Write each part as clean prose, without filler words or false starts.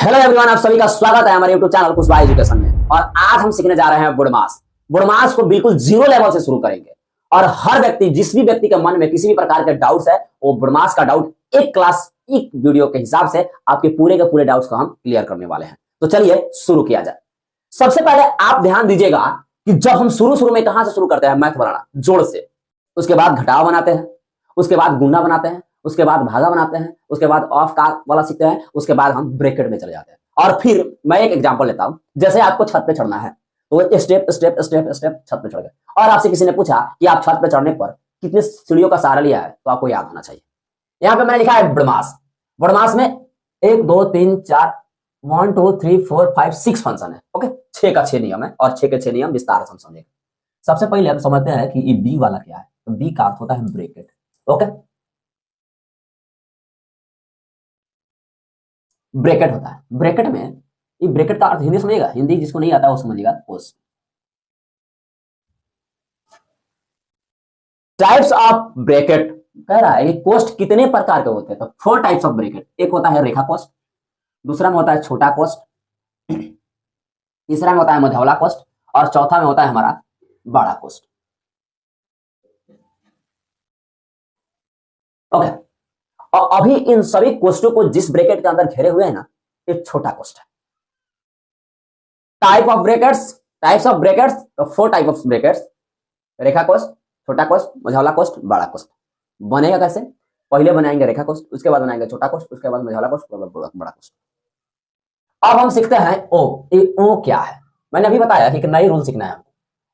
Hello everyone, आप सभी का स्वागत है हमारे यूट्यूब चैनल कुशवाहा एजुकेशन में। और आज हम सीखने जा रहे हैं बुड़मास। बुड़मास को बिल्कुल जीरो लेवल से शुरू करेंगे और हर व्यक्ति, जिस भी व्यक्ति के मन में किसी भी प्रकार के डाउट्स है, वो बुड़मास का डाउट एक क्लास एक वीडियो के हिसाब से आपके पूरे के पूरे डाउट्स को हम क्लियर करने वाले हैं। तो चलिए शुरू किया जाए। सबसे पहले आप ध्यान दीजिएगा कि जब हम शुरू में कहां से शुरू करते हैं, मैथ बनाना जोड़ से, उसके बाद घटाव बनाते हैं, उसके बाद गुना बनाते हैं, उसके बाद भागा बनाते हैं, उसके बाद ऑफ का वाला सीखते हैं, उसके बाद हम ब्रैकेट में चले जाते हैं। और फिर मैं एक एग्जांपल लेता हूं, जैसे आपको छत पे चढ़ना है तो स्टेप स्टेप स्टेप स्टेप छत पे चढ़ गए और आपसे किसी ने पूछा कि आप छत पे चढ़ने पर कितने सीढ़ियों का सहारा लिया है, तो आपको याद होना चाहिए। यहां पे मैंने लिखा है बुड़मास। बुड़मास में 1 2 3 4 1 2 3 4 5 6 फंक्शन है। ओके, 6 का 6 नियम है और 6 के 6 नियम विस्तार से हम समझेंगे। सबसे पहले हम समझते हैं कि ये बी वाला क्या है। तो बी का अर्थ होता है ब्रैकेट। ओके, ब्रैकेट होता है। ब्रैकेट में ये ब्रैकेट का अर्थ हिंदी समझेगा, हिंदी जिसको नहीं आता वो समझेगा। कोस्ट, टाइप्स ऑफ ब्रैकेट कह रहा है कि कोस्ट कितने प्रकार के होते हैं। तो 4 टाइप्स ऑफ ब्रैकेट। एक होता है रेखा कोस्ट, दूसरा में होता है छोटा कोस्ट, तीसरा में होता है मझौला कोस्ट और चौथा में होता है हमारा बड़ा कोस्ट। ओके, और अभी इन सभी कोष्टों को जिस ब्रैकेट के अंदर घेरे हुए हैं ना, ये छोटा कोष्ट है। Type of brackets, types of brackets, तो 4 टाइप ऑफ ब्रैकेट्स। रेखा कोष्ट, छोटा कोष्ट, मझौला कोष्ट, बड़ा कोष्ट। बनेगा कैसे? पहले बनाएंगे रेखा कोष्ट, उसके बाद बनाएंगे छोटा कोष्ट, उसके बाद मझौला कोष्ट, बड़ा कोष्ट। अब हम सीखते हैं ओ। ये ओ क्या है? मैंने अभी बताया कि एक नई रूल सीखना है हमको।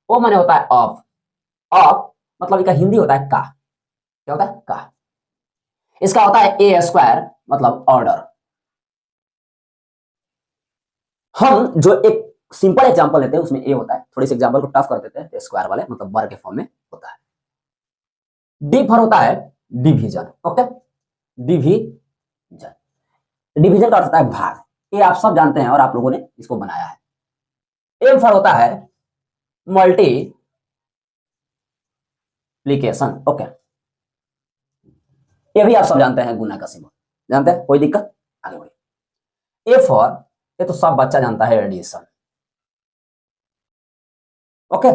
ओ माने होता है ऑफ। ऑफ मतलब इसका हिंदी होता है का। क्या होता है? का। इसका होता है ए स्क्वायर, मतलब ऑर्डर। हम जो एक सिंपल एग्जांपल लेते हैं उसमें ए होता है, थोड़ी सी एग्जांपल को टफ कर देते हैं, स्क्वायर वाले मतलब वर्ग के फॉर्म में होता है। डी फॉर होता है डिवीजन। Okay, division. डिवीजन का अर्थ होता है भाग। ये आप सब जानते हैं और आप लोगों ने इसको बनाया है। एम फॉर होता है मल्टीप्लिकेशन। ओके, ये भी आप सब जानते हैं, गुना का सिंबल जानते हैं, कोई दिक्कत? आगे बढ़िए। ए फॉर, ये तो सब बच्चा जानता है, एडिशन। ओके,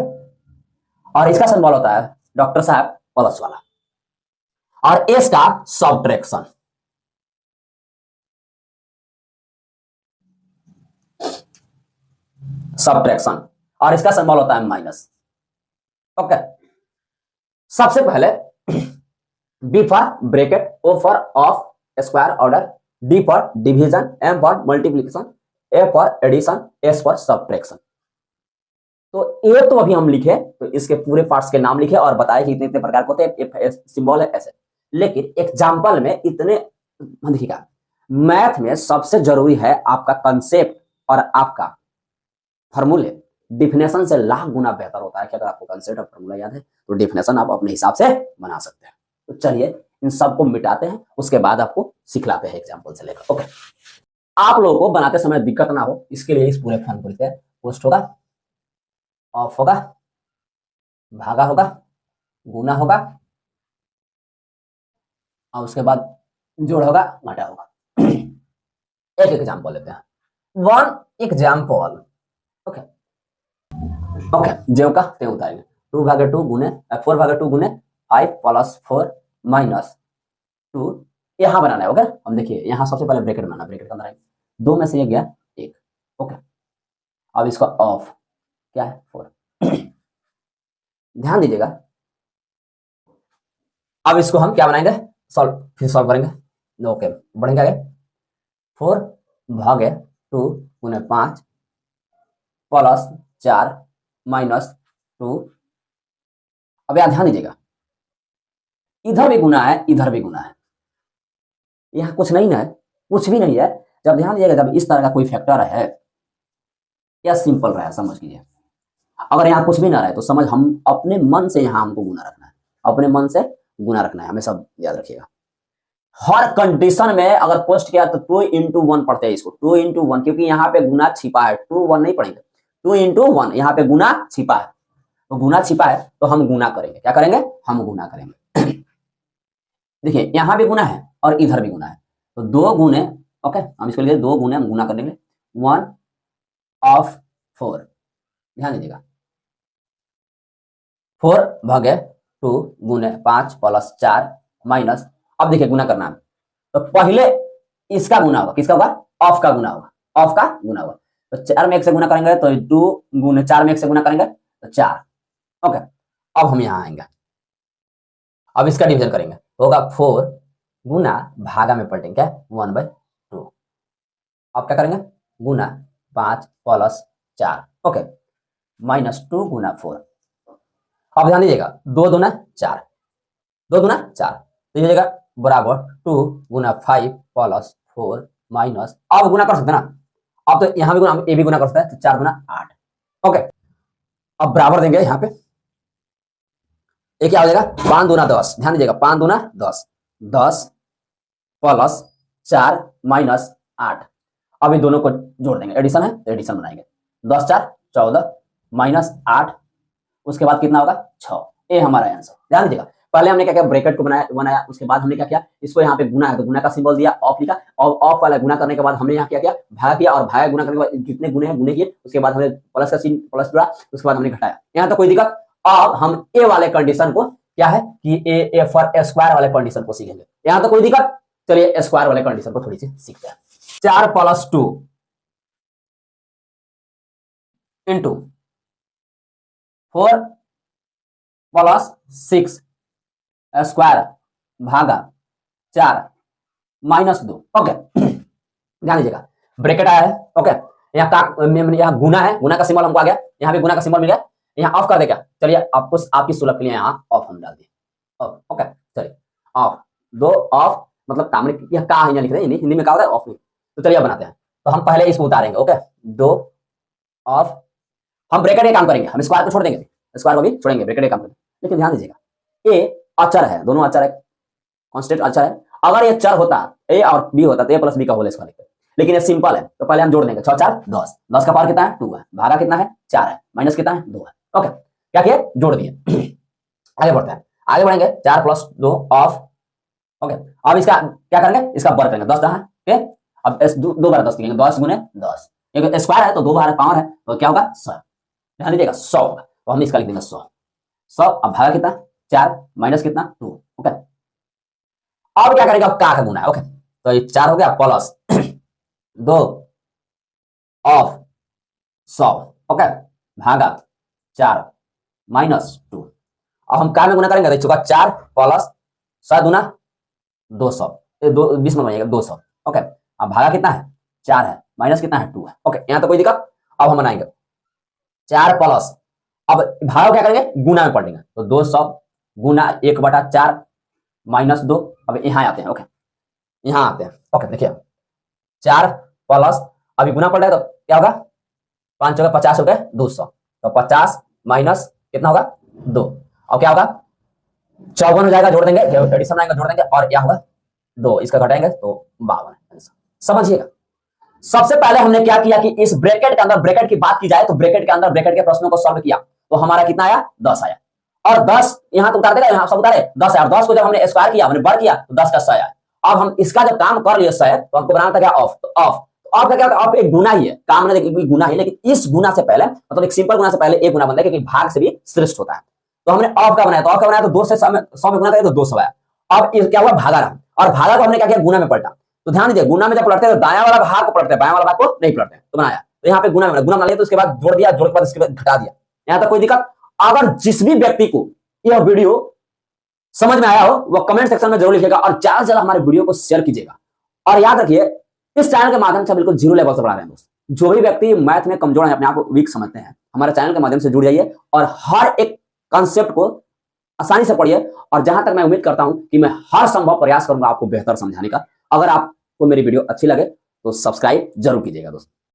और इसका सिंबल होता है डॉक्टर साहब प्लस वाला। और एस का सब्ट्रैक्शन। सब्ट्रैक्शन, और इसका सिंबल होता है माइनस। ओके, सबसे पहले B for bracket, O for of, square order, D for division, M for multiplication, A for addition, S for subtraction. तो ए तो अभी हम लिखे, तो इसके पूरे पार्ट्स के नाम लिखे और बताए कि इतने इतने प्रकार के होते हैं, सिंबल है ऐसे। लेकिन एग्जांपल में इतने देखिएगा, मैथ में सबसे जरूरी है आपका कंसेप्ट और आपका फॉर्मूले। डिफिनेशन से लाख गुना बेहतर होता है कि अगर आपको कंसेप्ट और फॉर्मूला याद है तो डिफिनेशन आप अपने हिसाब से बना सकते हैं। तो चलिए इन सबको मिटाते हैं, उसके बाद आपको सिखलाते हैं एग्जाम्पल से लेकर। ओके, आप लोगों को बनाते समय दिक्कत ना हो इसके लिए इस पूरे फॉर्मूले से पोस्ट होगा, ऑफ होगा, भागा होगा, गुना होगा और उसके बाद जोड़ होगा, घटा होगा। एक एग्जांपल लेते हैं, वन एग्जांपल। ओके ओके, जो का ते उतारेंगे 2/2 गुने 4/2 गुने 5 + 4 - 2। यहां बनाना है। ओके, हम देखिए यहां सबसे पहले ब्रैकेट बनाना, ब्रैकेट के अंदर आएंगे, 2 में से ये गया 1। ओके, अब इसका ऑफ क्या है 4। ध्यान दीजिएगा, अब इसको हम क्या बनाएंगे, सॉल्व, फिर सॉल्व करेंगे। ओके, बढ़ेंगे आगे, 4/2 गुने 5 + 4 - 2। अब यहां ध्यान दीजिएगा, इधर भी गुना है, इधर भी गुना है, यहां कुछ नहीं है, कुछ भी नहीं है। जब ध्यान दीजिएगा, जब इस तरह का कोई फैक्टर है या सिंपल रहा है, समझ लीजिए। अगर यहाँ कुछ भी ना रहे तो समझ हम अपने मन से यहाँ हमको गुना रखना है, अपने मन से गुना रखना है, हमेशा याद रखिएगा। हर कंडीशन में अगर पोस्ट किया तो 2 × 1 पढ़ते हैं इसको, 2 × 1, क्योंकि यहाँ पे गुना छिपा है। 2 1 नहीं पढ़ेंगे, 2 × 1, यहाँ पे गुना छिपा है। तो गुना छिपा है तो हम गुना करेंगे। क्या करेंगे? हम गुना करेंगे। देखिए यहाँ भी गुना है और इधर भी गुना है, तो 2 गुने ओके, हम इसको लिखे 2 गुना, हम गुना कर देंगे 1/4। ध्यान दीजिएगा 4 भागे 2 गुने 5 प्लस 4 माइनस, अब देखिए गुना करना है तो पहले इसका गुना होगा, किसका होगा? ऑफ का गुना होगा, ऑफ का गुना होगा। तो 4 में 1 से गुना करेंगे तो 2 गुने 4 में 1 से गुना करेंगे तो 4। ओके, अब हम यहाँ आएंगे, अब इसका डिवीजन करेंगे, होगा 4 गुना भागा में पलटेंगे क्या 1/2। अब क्या करेंगे गुना 5 प्लस 4, ओके, माइनस 2 गुना 4। अब ध्यान दीजिएगा 2 दूना 4, 2 दूना 4, तो ये हो जाएगा बराबर 2 गुना 5 प्लस 4 माइनस, अब गुना कर सकते हैं ना, अब तो यहाँ भी गुना, ये भी गुना कर सकते हैं, तो 4 गुना 8। ओके, अब बराबर देंगे यहाँ पे, ये क्या हो जाएगा 5 दूना 10। ध्यान दीजिएगा 5 दूना 10, 10 प्लस 4 माइनस 8। अब इन दोनों को जोड़ देंगे, एडिशन है तो एडिशन बनाएंगे, 10 4 14 माइनस 8, उसके बाद कितना होगा 6। ये हमारा आंसर। ध्यान दीजिएगा पहले हमने क्या किया, ब्रैकेट को बनाया, उसके बाद हमने क्या किया, इसको यहाँ पे गुना है तो गुना का सिंबल दिया, ऑफ लिखा, और ऑफ वाला गुना करने के बाद हमने यहाँ क्या किया, भागा किया, और भागा गुना करने के बाद जितने गुने हैं गुने किए, उसके बाद हमने प्लस का चिन्ह प्लस जुड़ा, उसके बाद हमने घटाया, यहाँ तो कोई दिक्कत। अब हम ए वाले कंडीशन को क्या है कि ए फॉर स्क्वायर वाले कंडीशन को सीखेंगे, यहाँ तो कोई दिक्कत। चलिए स्क्वायर वाले कंडीशन को थोड़ी सी सीखते हैं। 4 + 2 इंटू 4 + 6 स्क्वायर भागा 4 माइनस 2। ओके, ध्यान दीजिएगा ब्रैकेट आया है, ओके, यहाँ गुना है, गुना का सिंबल हमको आ गया, यहाँ भी गुना का सिंबल मिल गया, यहाँ ऑफ कर दे क्या, चलिए आपको आपकी सुलभ के लिए यहाँ ऑफ हम डाल दिए। ओके, चलिए ऑफ, 2 ऑफ मतलब काम में यह का है, लिख रहे हैं हिंदी में क्या होता है ऑफ में, तो चलिए बनाते हैं। तो हम पहले इसको उतारेंगे, ओके, 2 ऑफ, हम ब्रैकेट में काम करेंगे, हम स्क्वायर को छोड़ देंगे, स्क्वायर को भी छोड़ेंगे, ब्रैकेट में काम करेंगे। लेकिन ध्यान दीजिएगा ए अचर है, दोनों अचर है, कांस्टेंट अचर है, अगर ये चर होता ए और बी होता तो ए प्लस बी का होल स्क्वायर लिखते, लेकिन ये सिंपल है तो पहले हम जोड़ देंगे, 6 4 10, 10 का पावर कितना है 2 है, भागा कितना है 4 है, माइनस कितना है 2 है। ओके, क्या किया जोड़ दिए। आगे बढ़ते हैं, आगे बढ़ेंगे 4 + 2 ऑफ। ओके, अब इसका क्या करेंगे, इसका वर्ग करेंगे, 10 है, ओके, अब 2 बार 10 लिखेंगे, 10 गुने 10, एक स्क्वायर है तो 2 बार पावर है तो क्या होगा 100। ध्यान दीजिएगा 100 होगा, तो हम इसका लिख देंगे 100। अब भागा कितना 4 माइनस कितना 2। ओके, अब क्या करेगा, का गुना है, ओके, तो ये 4 हो गया प्लस 2 ऑफ 100, ओके, भागा 4 माइनस 2। अब हम का में गुना करेंगे तो 4 प्लस 100 दूना 200, 20 में बनेगा 200। ओके, अब भागा कितना है 4 है, माइनस कितना है 2 है। ओके, यहाँ तो कोई दिक्कत। अब हम बनाएंगे 4 प्लस, अब भागा क्या करेंगे गुना में पढ़ेंगे, तो 200 गुना 1/4 माइनस 2। अब यहाँ आते हैं, ओके, यहाँ आते हैं, ओके, देखिए 4 प्लस, अभी गुना पड़ रहा है तो क्या होगा 5 होगा 50 हो गए 200, तो 50 माइनस कितना होगा 2। अब क्या होगा 54 हो जाएगा, जोड़ देंगे, एडिशन आएगा जोड़ देंगे, और क्या होगा 2, इसका घटाएंगे तो 52। समझिएगा सबसे पहले हमने क्या किया कि इस ब्रैकेट के अंदर, ब्रैकेट की बात की जाए तो ब्रैकेट के अंदर ब्रैकेट के प्रश्नों को सॉल्व किया तो हमारा कितना आया 10 आया, और 10 यहाँ तो उतार देगा, यहाँ सब उतारे 10 आया, और 10 को जब हमने स्क्वायर किया, हमने वर्ग किया तो 10 का 100 आया। अब हम इसका जब काम कर लिए 100 तो हमको बनाना था क्या ऑफ, तो ऑफ का क्या होता है, ऑफ एक गुना ही है, काम नहीं देखिए गुना ही, लेकिन इस गुना से पहले मतलब एक सिंपल गुना से पहले एक गुना बनता है क्योंकि भाग से भी श्रेष्ठ होता है। तो हमने ऑफ का बनाया, तो ऑफ का बनाया तो 2 से 100 में गुना करें तो 200 आया। अब क्या हुआ भागा रहा, और भागा को हमने क्या किया गुना में पलटा, तो ध्यान दीजिए गुना में जब पलटते हैं तो दायां वाला भाग को पलटते हैं, बायां वाला भाग को नहीं पलटते, तो बनाया तो यहाँ पे गुना बना लिया, तो उसके बाद जोड़ दिया, जोड़ के बाद इसके बाद घटा दिया, यहाँ तक कोई दिक्कत। अगर जिस भी व्यक्ति को यह वीडियो समझ में आया हो वो कमेंट सेक्शन में जरूर लिखिएगा, और ज्यादा से ज्यादा हमारे वीडियो को शेयर कीजिएगा। और याद रखिए इस चैनल के माध्यम से बिल्कुल 0 लेवल से पढ़ा रहे हैं दोस्त, जो भी व्यक्ति मैथ में कमजोर है, अपने आप को वीक समझते हैं, हमारे चैनल के माध्यम से जुड़ जाइए और हर एक कंसेप्ट को आसानी से पढ़िए। और जहां तक मैं उम्मीद करता हूं कि मैं हर संभव प्रयास करूंगा आपको बेहतर समझाने का। अगर आपको मेरी वीडियो अच्छी लगे तो सब्सक्राइब जरूर कीजिएगा दोस्तों।